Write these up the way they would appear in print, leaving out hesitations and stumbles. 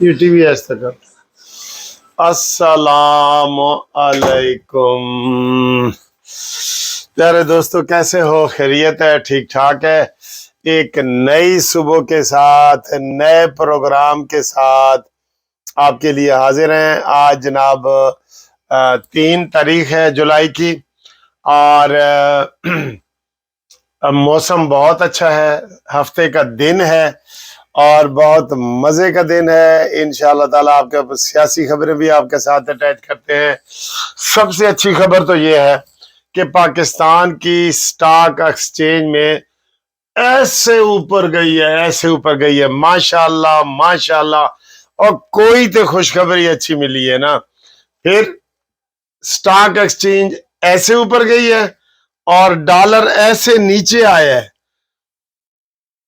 یہ T V ایسا کر. السلام علیکم پیارے دوستو، کیسے ہو؟ خیریت ہے؟ ٹھیک ٹھاک ہے؟ ایک نئی صبح کے ساتھ، نئے پروگرام کے ساتھ آپ کے لیے حاضر ہیں. آج جناب 3 تاریخ ہے جولائی کی، اور موسم بہت اچھا ہے. ہفتے کا دن ہے اور بہت مزے کا دن ہے. انشاءاللہ تعالیٰ آپ کے سیاسی خبریں بھی آپ کے ساتھ اٹیچ کرتے ہیں. سب سے اچھی خبر تو یہ ہے کہ پاکستان کی سٹاک ایکسچینج میں ایسے اوپر گئی ہے، ایسے اوپر گئی ہے، ماشاءاللہ ماشاءاللہ. اور کوئی تو خوشخبری اچھی ملی ہے نا. پھر سٹاک ایکسچینج ایسے اوپر گئی ہے اور ڈالر ایسے نیچے آیا ہے.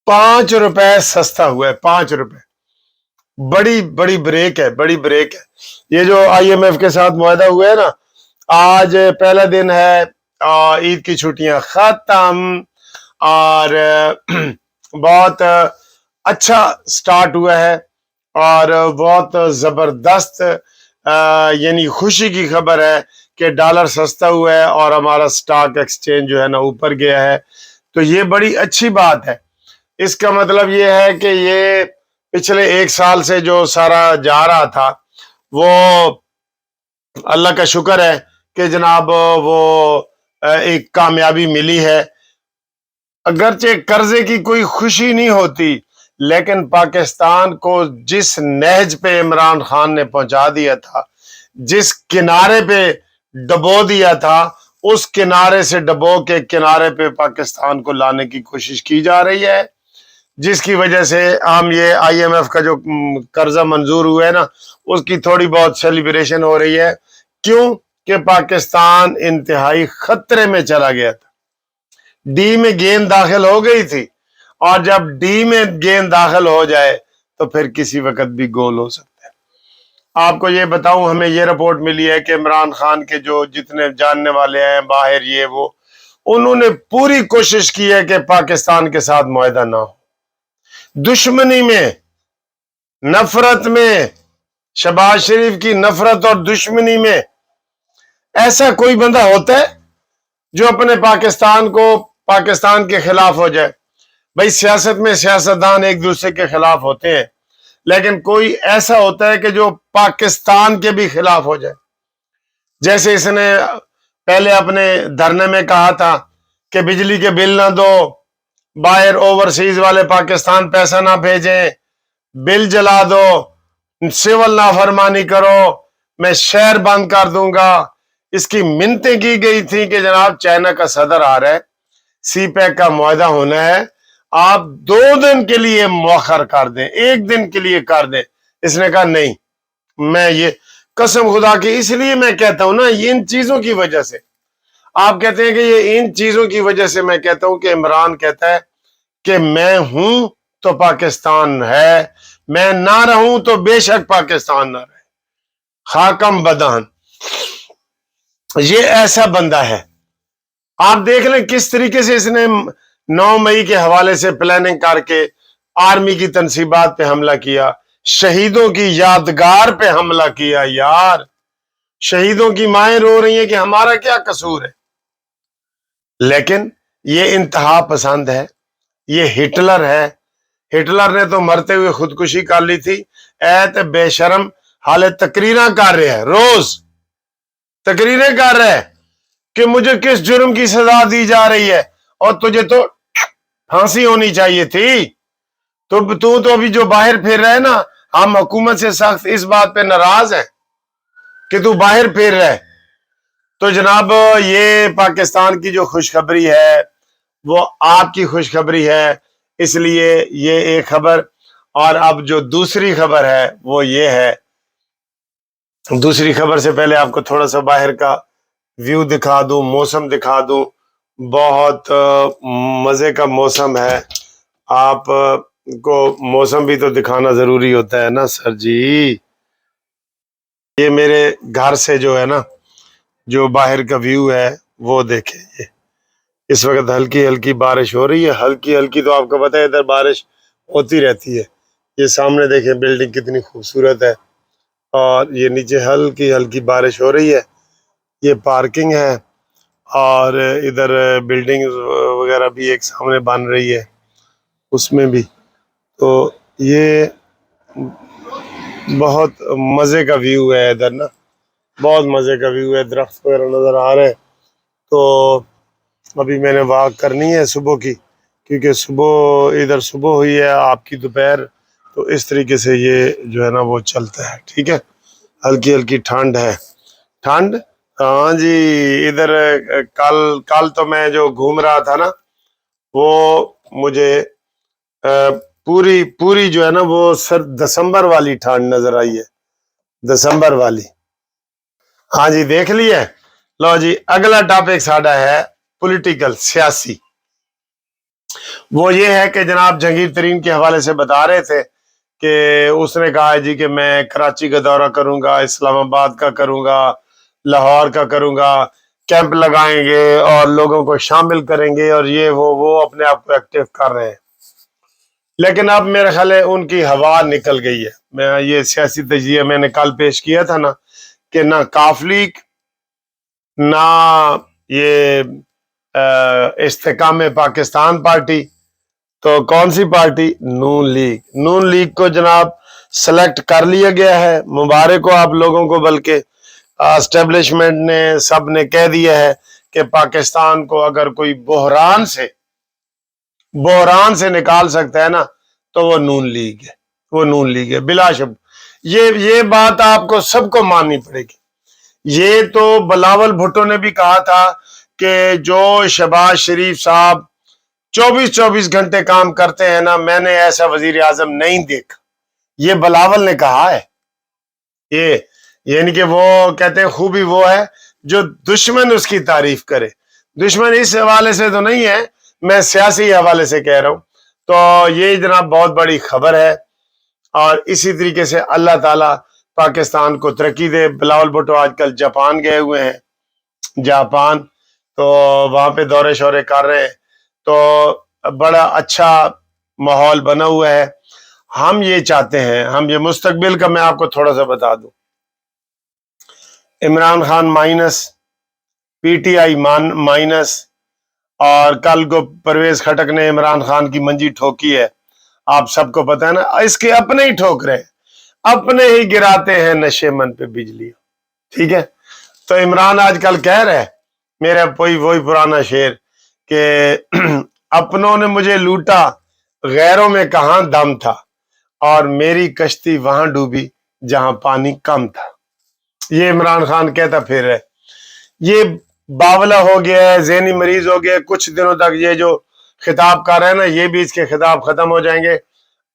5 روپے سستا ہوا ہے، 5 روپے. بڑی بڑی بریک ہے، بڑی بریک ہے. یہ جو آئی ایم ایف کے ساتھ معاہدہ ہوا ہے نا، آج پہلا دن ہے، عید کی چھٹیاں ختم، اور بہت اچھا سٹارٹ ہوا ہے اور بہت زبردست یعنی خوشی کی خبر ہے کہ ڈالر سستا ہوا ہے اور ہمارا سٹاک ایکسچینج جو ہے نا اوپر گیا ہے. تو یہ بڑی اچھی بات ہے. اس کا مطلب یہ ہے کہ یہ پچھلے 1 سال سے جو سارا جا رہا تھا، وہ اللہ کا شکر ہے کہ جناب وہ ایک کامیابی ملی ہے. اگرچہ قرضے کی کوئی خوشی نہیں ہوتی، لیکن پاکستان کو جس نہج پہ عمران خان نے پہنچا دیا تھا، جس کنارے پہ ڈبو دیا تھا، اس کنارے سے ڈبو کے کنارے پہ پاکستان کو لانے کی کوشش کی جا رہی ہے، جس کی وجہ سے ہم یہ آئی ایم ایف کا جو قرضہ منظور ہوا ہے نا، اس کی تھوڑی بہت سیلیبریشن ہو رہی ہے. کیوں کہ پاکستان انتہائی خطرے میں چلا گیا تھا. ڈی میں گیند داخل ہو گئی تھی، اور جب ڈی میں گیند داخل ہو جائے تو پھر کسی وقت بھی گول ہو سکتا ہے. آپ کو یہ بتاؤں، ہمیں یہ رپورٹ ملی ہے کہ عمران خان کے جو جتنے جاننے والے ہیں باہر، یہ وہ، انہوں نے پوری کوشش کی ہے کہ پاکستان کے ساتھ معاہدہ نہ ہو. دشمنی میں، نفرت میں، شہباز شریف کی نفرت اور دشمنی میں ایسا کوئی بندہ ہوتا ہے جو اپنے پاکستان کے خلاف ہو جائے؟ بھائی سیاست میں سیاستدان ایک دوسرے کے خلاف ہوتے ہیں، لیکن کوئی ایسا ہوتا ہے کہ جو پاکستان کے بھی خلاف ہو جائے. جیسے اس نے پہلے اپنے دھرنے میں کہا تھا کہ بجلی کے بل نہ دو، باہر اوورسیز والے پاکستان پیسہ نہ بھیجیں، بل جلا دو، سول نافرمانی کرو، میں شہر بند کر دوں گا. اس کی منتیں کی گئی تھی کہ جناب چائنا کا صدر آ رہا ہے، سی پیک کا معاہدہ ہونا ہے، آپ 2 دن کے لیے مؤخر کر دیں، 1 دن کے لیے کر دیں. اس نے کہا نہیں، میں یہ قسم خدا کی، اس لیے میں کہتا ہوں نا، یہ ان چیزوں کی وجہ سے آپ کہتے ہیں کہ یہ ان چیزوں کی وجہ سے میں کہتا ہوں کہ عمران کہتا ہے کہ میں ہوں تو پاکستان ہے، میں نہ رہوں تو بے شک پاکستان نہ رہے. خاکم بدان، یہ ایسا بندہ ہے. آپ دیکھ لیں کس طریقے سے اس نے 9 مئی کے حوالے سے پلاننگ کر کے آرمی کی تنصیبات پہ حملہ کیا، شہیدوں کی یادگار پہ حملہ کیا. یار شہیدوں کی مائیں رو رہی ہیں کہ ہمارا کیا قصور ہے. لیکن یہ انتہا پسند ہے، یہ ہٹلر ہے. ہٹلر نے تو مرتے ہوئے خودکشی کر لی تھی. ایت بے شرم، حال تقریریں کر رہے ہیں، روز تقریریں کر رہے ہیں کہ مجھے کس جرم کی سزا دی جا رہی ہے، اور تجھے تو پھانسی ہونی چاہیے تھی. تو ابھی جو باہر پھر رہے نا، ہم حکومت سے سخت اس بات پہ ناراض ہیں کہ تو باہر پھر رہے. تو جناب یہ پاکستان کی جو خوشخبری ہے وہ آپ کی خوشخبری ہے، اس لیے یہ ایک خبر. اور اب جو دوسری خبر ہے وہ یہ ہے، دوسری خبر سے پہلے آپ کو تھوڑا سا باہر کا ویو دکھا دوں، موسم دکھا دوں. بہت مزے کا موسم ہے. آپ کو موسم بھی تو دکھانا ضروری ہوتا ہے نا سر جی. یہ میرے گھر سے جو ہے نا، جو باہر کا ویو ہے وہ دیکھیں. یہ اس وقت ہلکی ہلکی بارش ہو رہی ہے، ہلکی ہلکی، تو آپ کو پتہ ہے ادھر بارش ہوتی رہتی ہے. یہ سامنے دیکھیں بلڈنگ کتنی خوبصورت ہے، اور یہ نیچے ہلکی ہلکی بارش ہو رہی ہے. یہ پارکنگ ہے، اور ادھر بلڈنگ وغیرہ بھی ایک سامنے بن رہی ہے اس میں بھی. تو یہ بہت مزے کا ویو ہے ادھر نا، بہت مزے کا ویو ہے. درخت وغیرہ نظر آ رہے ہیں. تو ابھی میں نے واک کرنی ہے صبح کی، کیونکہ ادھر صبح ہوئی ہے، آپ کی دوپہر. تو اس طریقے سے یہ جو ہے نا وہ چلتا ہے. ٹھیک ہے، ہلکی ہلکی ٹھنڈ ہے. ٹھنڈ، ہاں جی. ادھر کل تو میں جو گھوم رہا تھا نا، وہ مجھے پوری جو ہے نا وہ دسمبر والی ٹھنڈ نظر آئی ہے، دسمبر والی. ہاں جی، دیکھ لیے. لو جی، اگلا ٹاپک ساڈا ہے پولیٹیکل، سیاسی. وہ یہ ہے کہ جناب جہانگیر ترین کے حوالے سے بتا رہے تھے کہ اس نے کہا جی کہ میں کراچی کا دورہ کروں گا، اسلام آباد کا کروں گا، لاہور کا کروں گا، کیمپ لگائیں گے اور لوگوں کو شامل کریں گے، اور یہ وہ اپنے آپ کو ایکٹیو کر رہے ہیں. لیکن اب میرا خیال ہے ان کی ہوا نکل گئی ہے. میں یہ سیاسی تجزیہ میں نے کل پیش کیا تھا نا، کہ نہ کاف لیگ، نہ یہ استحکام پاکستان پارٹی، تو کون سی پارٹی؟ نون لیگ. نون لیگ کو جناب سلیکٹ کر لیا گیا ہے. مبارک ہو آپ لوگوں کو، بلکہ اسٹیبلشمنٹ نے سب نے کہہ دیا ہے کہ پاکستان کو اگر کوئی بحران سے نکال سکتا ہے نا تو وہ نون لیگ ہے، وہ نون لیگ ہے بلا شبہ. یہ بات آپ کو سب کو ماننی پڑے گی. یہ تو بلاول بھٹو نے بھی کہا تھا کہ جو شہباز شریف صاحب 24 گھنٹے کام کرتے ہیں نا، میں نے ایسا وزیر اعظم نہیں دیکھا. یہ بلاول نے کہا ہے. یہ یعنی کہ وہ کہتے ہیں خوبی وہ ہے جو دشمن اس کی تعریف کرے. دشمن اس حوالے سے تو نہیں ہے، میں سیاسی حوالے سے کہہ رہا ہوں. تو یہ جناب بہت بڑی خبر ہے، اور اسی طریقے سے اللہ تعالیٰ پاکستان کو ترقی دے. بلاول بھٹو آج کل جاپان گئے ہوئے ہیں، جاپان، تو وہاں پہ دورے شورے کر رہے ہیں. تو بڑا اچھا ماحول بنا ہوا ہے. ہم یہ چاہتے ہیں، ہم یہ مستقبل کا میں آپ کو تھوڑا سا بتا دوں. Imran Khan minus, P T I minus, اور کل کو پرویز خٹک نے عمران خان کی منجی ٹھوکی ہے. آپ سب کو پتہ ہے نا، اس کے اپنے ہی ٹھوک رہے، اپنے ہی گراتے ہیں نشے من پہ بجلی. ٹھیک ہے. تو عمران آج کل کہہ رہے، میرا وہی پرانا شعر کہ اپنوں نے مجھے لوٹا، غیروں میں کہاں دم تھا، اور میری کشتی وہاں ڈوبی جہاں پانی کم تھا. یہ عمران خان کہتا پھر ہے. یہ باولا ہو گیا ہے، ذہنی مریض ہو گیا ہے. کچھ دنوں تک یہ جو خطاب کر رہے ہیں نا، یہ بھی اس کے خطاب ختم ہو جائیں گے.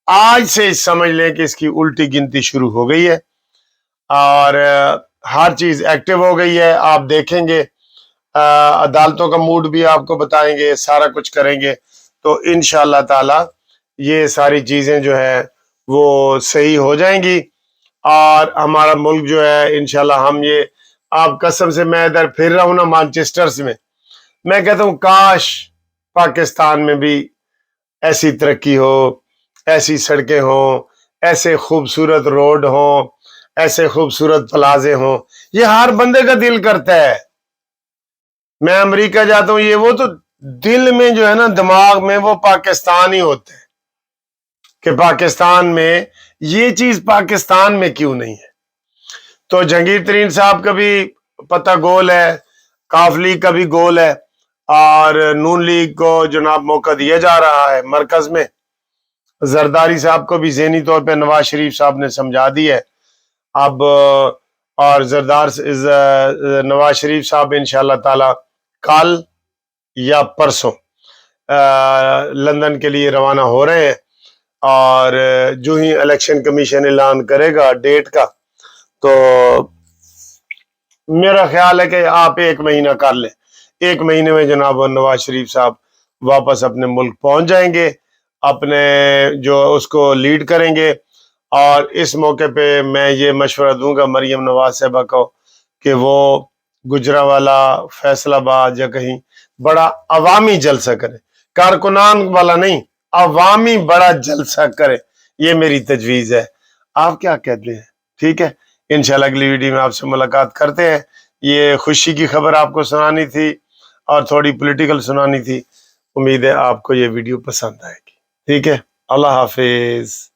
آج سے سمجھ لیں کہ اس کی الٹی گنتی شروع ہو گئی ہے، اور ہر چیز ایکٹیو ہو گئی ہے. آپ دیکھیں گے عدالتوں کا موڈ بھی آپ کو بتائیں گے، سارا کچھ کریں گے. تو انشاءاللہ تعالی یہ ساری چیزیں جو ہے وہ صحیح ہو جائیں گی، اور ہمارا ملک جو ہے انشاءاللہ ہم یہ، آپ قسم سے میں ادھر پھر رہا ہوں نا مانچسٹر میں، میں کہتا ہوں کاش پاکستان میں بھی ایسی ترقی ہو، ایسی سڑکیں ہوں، ایسے خوبصورت روڈ ہوں، ایسے خوبصورت پلازے ہوں. یہ ہر بندے کا دل کرتا ہے. میں امریکہ جاتا ہوں، یہ وہ تو دل میں جو ہے نا، دماغ میں وہ پاکستان ہی ہوتا ہے کہ پاکستان میں یہ چیز پاکستان میں کیوں نہیں ہے. تو جہانگیر ترین صاحب کا بھی پتہ گول ہے، کاف لیگ کا بھی گول ہے، اور نون لیگ کو جناب موقع دیا جا رہا ہے مرکز میں. زرداری صاحب کو بھی ذہنی طور پہ نواز شریف صاحب نے سمجھا دی ہے اب، اور نواز شریف صاحب انشاءاللہ تعالی کل یا پرسوں لندن کے لیے روانہ ہو رہے ہیں. اور جو ہی الیکشن کمیشن اعلان کرے گا ڈیٹ کا، تو میرا خیال ہے کہ آپ 1 مہینہ کر لیں. 1 مہینے میں جناب نواز شریف صاحب واپس اپنے ملک پہنچ جائیں گے، اپنے جو اس کو لیڈ کریں گے. اور اس موقع پہ میں یہ مشورہ دوں گا مریم نواز صاحبہ کو کہ وہ گجرانوالہ، فیصل آباد یا کہیں بڑا عوامی جلسہ کرے، کارکنان والا نہیں، عوامی بڑا جلسہ کرے. یہ میری تجویز ہے، آپ کیا کہتے ہیں؟ ٹھیک ہے، انشاءاللہ اگلی ویڈیو میں آپ سے ملاقات کرتے ہیں۔ یہ خوشی کی خبر آپ کو سنانی تھی اور تھوڑی پولیٹیکل سنانی تھی۔ امید ہے آپ کو یہ ویڈیو پسند آئے گی۔ ٹھیک ہے، اللہ حافظ۔